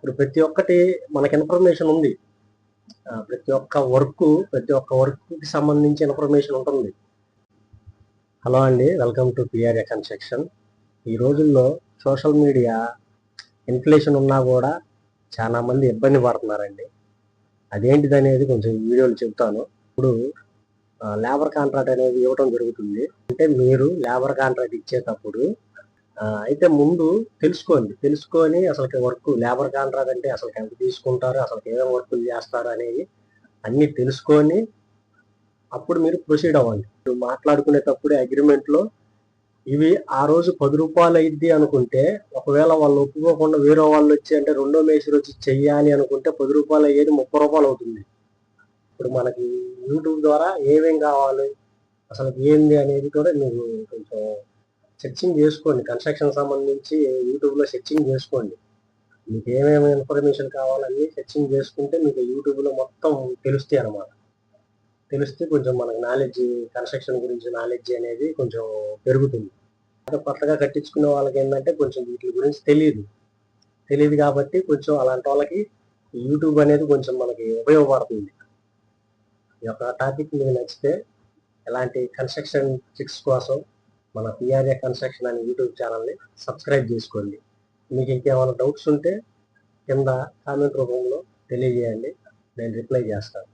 ఇప్పుడు ప్రతి ఒక్కటి మనకి ఇన్ఫర్మేషన్ ఉంది. ప్రతి ఒక్క వర్క్‌కి సంబంధించి ఇన్ఫర్మేషన్ ఉంటుంది. హలో అండి. Welcome to PRA construction. ఈ రోజుల్లో సోషల్ మీడియా ఇన్‌ఫ్లేషన్ ఉన్నా గూడా చాలా మంది ఇబ్బంది పడుతున్నారండి. అదేంటిదనేది కొంచెం ఈ వీడియోలో చెప్తాను. ఇప్పుడు లేబర్ కాంట్రాక్ట్ అనేది ఇవ్వటం జరుగుతుంది. అంటే మీరు లేబర్ కాంట్రాక్ట్ ఇచ్చేటప్పుడు అయితే ముందు తెలుసుకొని అసలుకి లేబర్ కాంట్రాక్ట్ అంటే అసలు ఎంత తీసుకుంటారు, అసలు ఏమేమి వర్కులు చేస్తారు అనేవి అన్నీ తెలుసుకొని అప్పుడు మీరు ప్రొసీడ్ అవ్వండి. మాట్లాడుకునేటప్పుడే అగ్రిమెంట్లో ఇవి ఆ రోజు ₹10 అయింది అనుకుంటే, ఒకవేళ వాళ్ళు ఒప్పుకోకుండా వేరే వాళ్ళు వచ్చి అంటే రెండో మేస్త్రి వచ్చి చెయ్యాలి అనుకుంటే ₹10 అయ్యేది ₹30 అవుతుంది. ఇప్పుడు మనకి యూట్యూబ్ ద్వారా ఏమేం కావాలి, అసలు ఏంది అనేది కూడా మీరు కొంచెం సెర్చింగ్ చేసుకోండి. కన్స్ట్రక్షన్ సంబంధించి యూట్యూబ్లో సెర్చింగ్ చేసుకోండి. మీకు ఏమేమి ఇన్ఫర్మేషన్ కావాలన్నీ సెర్చింగ్ చేసుకుంటే మీకు యూట్యూబ్లో మొత్తం తెలుస్తాయి అన్నమాట. తెలిస్తే కొంచెం మనకు కన్స్ట్రక్షన్ గురించి నాలెడ్జ్ అనేది కొంచెం పెరుగుతుంది. కొత్తగా కట్టించుకునే వాళ్ళకి ఏంటంటే కొంచెం వీటి గురించి తెలియదు కాబట్టి కొంచెం అలాంటి వాళ్ళకి యూట్యూబ్ అనేది కొంచెం మనకి ఉపయోగపడుతుంది. ఈ యొక్క టాపిక్ మీకు నచ్చితే ఎలాంటి కన్స్ట్రక్షన్ ట్రిక్స్ కోసం మన పిఆర్ఏ కన్స్ట్రక్షన్ అనే యూట్యూబ్ ఛానల్ని సబ్స్క్రైబ్ చేసుకోండి. మీకు ఇంకేమైనా డౌట్స్ ఉంటే కింద కామెంట్ రూపంలో తెలియజేయండి, నేను రిప్లై చేస్తాను.